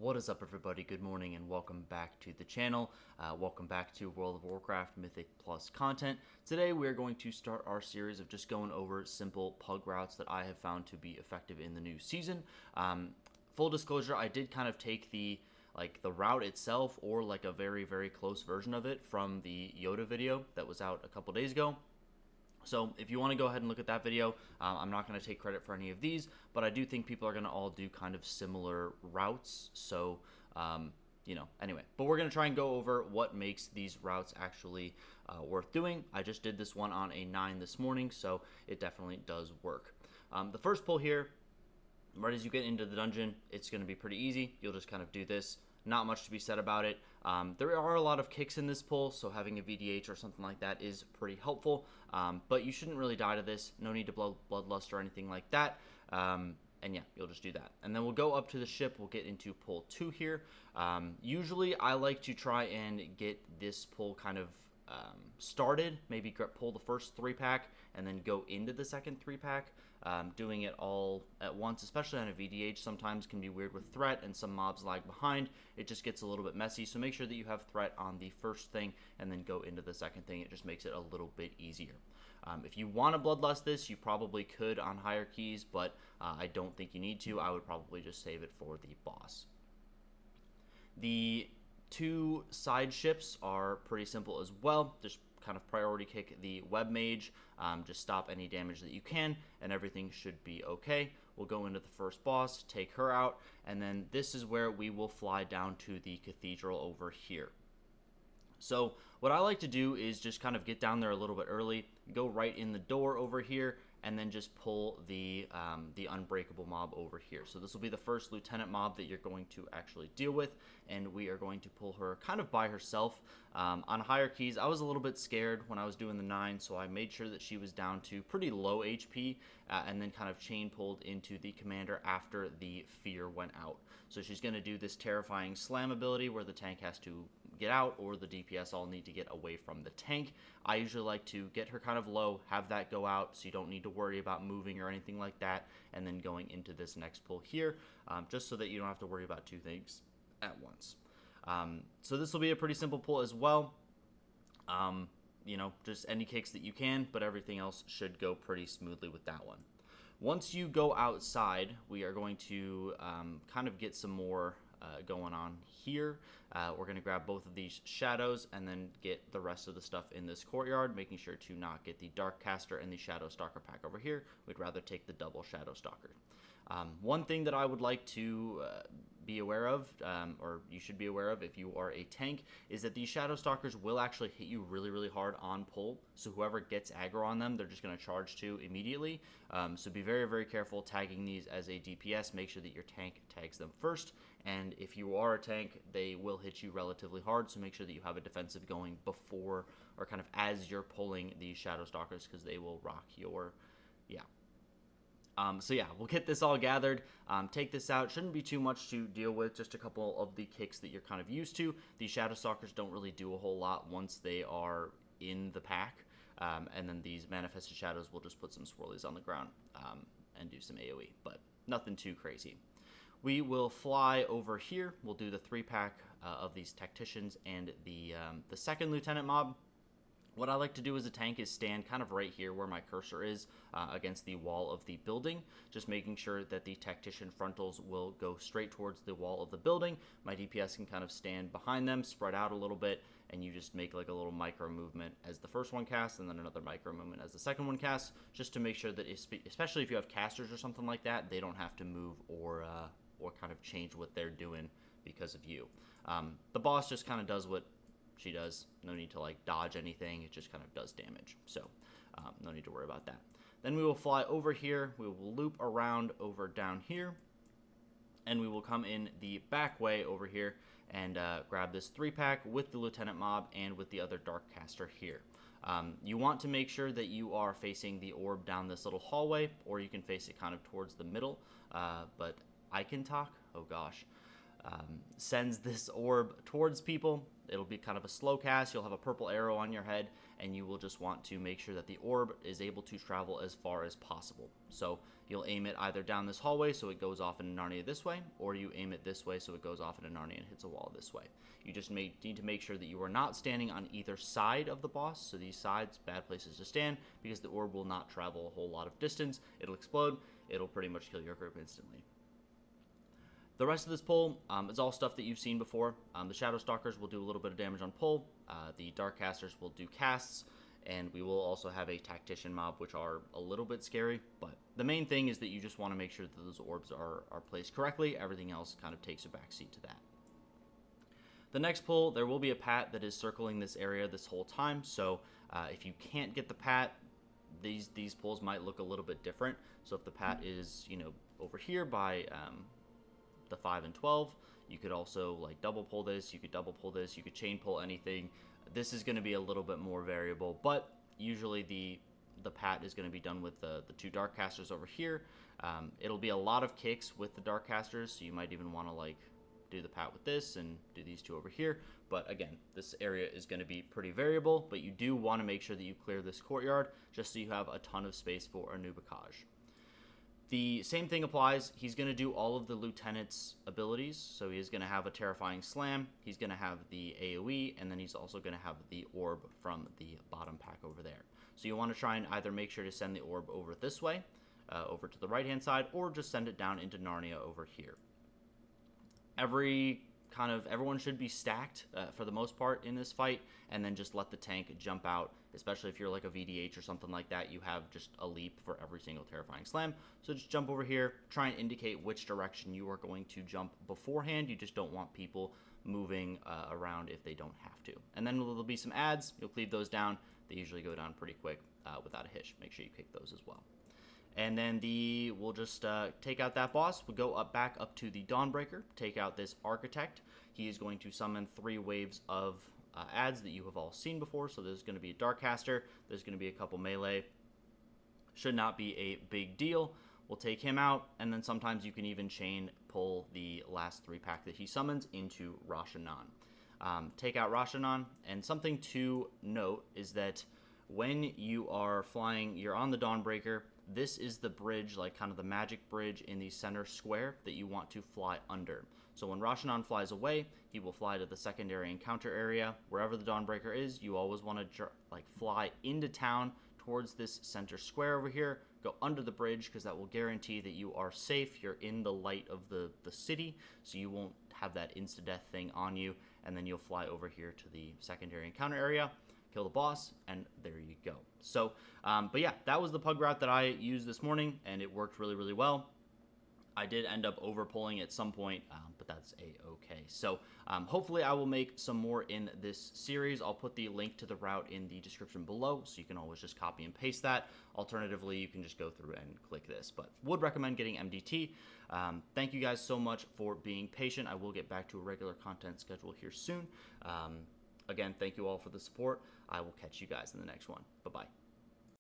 What is up, everybody? Good morning and welcome back to the channel. Welcome back to World of Warcraft Mythic Plus content. Today we're going to start our series of just going over simple pug routes that I have found to be effective in the new season. Full disclosure, I did kind of take the route itself, or like a very close version of it, from the Yoda video that was out a couple days ago. So if you want to go ahead and look at that video, I'm not going to take credit for any of these, but I do think people are going to all do kind of similar routes. So, anyway. But we're going to try and go over what makes these routes actually worth doing. I just did this one on a 9 this morning, so it definitely does work. The first pull here, right as you get into the dungeon, it's going to be pretty easy. You'll just kind of do this. Not much to be said about it. There are a lot of kicks in this pull, so having a VDH or something like that is pretty helpful. But you shouldn't really die to this. No need to bloodlust or anything like that. And yeah, you'll just do that. And then we'll go up to the ship. We'll get into pull 2 here. Usually I like to try and get this pull kind of started, maybe pull the first 3-pack and then go into the second 3-pack. Doing it all at once, especially on a VDH, sometimes can be weird with threat and some mobs lag behind. It just gets a little bit messy, so make sure that you have threat on the first thing and then go into the second thing. It just makes it a little bit easier. If you want to bloodlust this, you probably could on higher keys, but I don't think you need to. I would probably just save it for the boss. The 2 side ships are pretty simple as well. Just kind of priority kick the web mage, just stop any damage that you can, and everything should be okay. We'll go into the first boss, take her out, and then this is where we will fly down to the cathedral over here. So what I like to do is just kind of get down there a little bit early, go right in the door over here, and then just pull the unbreakable mob over here. So this will be the first lieutenant mob that you're going to actually deal with, and we are going to pull her kind of by herself. On higher keys, I was a little bit scared when I was doing the 9, so I made sure that she was down to pretty low HP, and then kind of chain pulled into the commander after the fear went out. So she's going to do this terrifying slam ability where the tank has to get out, or the DPS all need to get away from the tank. I usually like to get her kind of low, have that go out, so you don't need to worry about moving or anything like that, and then going into this next pull here, just so that you don't have to worry about 2 things at once. So this will be a pretty simple pull as well. Just any kicks that you can, but everything else should go pretty smoothly with that one. Once you go outside, we are going to kind of get some more going on here. We're going to grab both of these shadows and then get the rest of the stuff in this courtyard, making sure to not get the dark caster and the shadow stalker pack over here. We'd rather take the double shadow stalker. One thing that I would like to be aware of, or you should be aware of if you are a tank, is that these shadow stalkers will actually hit you really hard on pull. So whoever gets aggro on them, they're just going to charge to immediately. So be very careful tagging these as a DPS. Make sure that your tank tags them first. And if you are a tank, they will hit you relatively hard, so make sure that you have a defensive going before, or kind of as you're pulling these shadow stalkers, because they will rock your, so yeah, we'll get this all gathered, take this out. Shouldn't be too much to deal with, just a couple of the kicks that you're kind of used to. These shadow stalkers don't really do a whole lot once they are in the pack, and then these manifested shadows will just put some swirlies on the ground and do some AoE, but nothing too crazy. We will fly over here. We'll do the 3-pack of these tacticians and the second lieutenant mob. What I like to do as a tank is stand kind of right here where my cursor is, against the wall of the building, just making sure that the tactician frontals will go straight towards the wall of the building. My DPS can kind of stand behind them, spread out a little bit, and you just make like a little micro movement as the first one casts, and then another micro movement as the second one casts, just to make sure that, especially if you have casters or something like that, they don't have to move or kind of change what they're doing because of you. The boss just kind of does what she does. No need to like dodge anything. It just kind of does damage. So no need to worry about that. Then we will fly over here. We will loop around over down here, and we will come in the back way over here and grab this 3-pack with the lieutenant mob and with the other dark caster here. You want to make sure that you are facing the orb down this little hallway, or you can face it kind of towards the middle, but I can talk. Oh gosh. Sends this orb towards people. It'll be kind of a slow cast. You'll have a purple arrow on your head, and you will just want to make sure that the orb is able to travel as far as possible. So you'll aim it either down this hallway so it goes off into Narnia this way, or you aim it this way so it goes off into Narnia and hits a wall this way. You just need to make sure that you are not standing on either side of the boss, so these sides, bad places to stand, because the orb will not travel a whole lot of distance. It'll explode, it'll pretty much kill your group instantly. The rest of this pull is all stuff that you've seen before. The Shadow Stalkers will do a little bit of damage on pull, the Dark Casters will do casts, and we will also have a Tactician mob, which are a little bit scary, but the main thing is that you just want to make sure that those orbs are placed correctly. Everything else kind of takes a backseat to that. The next pull, there will be a pat that is circling this area this whole time, so if you can't get the pat, these pulls might look a little bit different. So if the pat is, you know, over here by the 5 and 12, you could also like double pull this, you could double pull this, you could chain pull anything. This is going to be a little bit more variable, but usually the pat is going to be done with the 2 Dark Casters over here. It'll be a lot of kicks with the Dark Casters, so you might even want to like do the pat with this and do these 2 over here. But again, this area is going to be pretty variable, but you do want to make sure that you clear this courtyard just so you have a ton of space for a hurmRbwOHqQiupZXl. The same thing applies. He's going to do all of the lieutenant's abilities. So he's going to have a terrifying slam, he's going to have the AoE, and then he's also going to have the orb from the bottom pack over there. So you want to try and either make sure to send the orb over this way, over to the right hand side, or just send it down into Narnia over here. Everyone should be stacked for the most part in this fight, and then just let the tank jump out, especially if you're like a VDH or something like that. You have just a leap for every single terrifying slam, so just jump over here, try and indicate which direction you are going to jump beforehand. You just don't want people moving around if they don't have to. And then there'll be some adds, you'll cleave those down. They usually go down pretty quick without a hitch. Make sure you kick those as well. And then we'll just take out that boss. We'll go back up to the Dawnbreaker, take out this Architect. He is going to summon 3 waves of adds that you have all seen before. So there's going to be a Dark Caster, there's going to be a couple melee. Should not be a big deal. We'll take him out, and then sometimes you can even chain pull the last 3 pack that he summons into Rashanan. Take out Rashanan, and something to note is that when you are flying, you're on the Dawnbreaker, this is the bridge, like kind of the magic bridge in the center square that you want to fly under. So when Rashanan flies away, he will fly to the secondary encounter area. Wherever the Dawnbreaker is, you always want to like fly into town towards this center square over here. Go under the bridge, because that will guarantee that you are safe. You're in the light of the city, so you won't have that insta-death thing on you. And then you'll fly over here to the secondary encounter area, kill the boss, and there you go. So, but yeah, that was the pug route that I used this morning, and it worked really, really well. I did end up over pulling at some point, but that's a-okay. So hopefully I will make some more in this series. I'll put the link to the route in the description below, so you can always just copy and paste that. Alternatively, you can just go through and click this, but would recommend getting MDT. Thank you guys so much for being patient. I will get back to a regular content schedule here soon. Again, thank you all for the support. I will catch you guys in the next one. Bye-bye.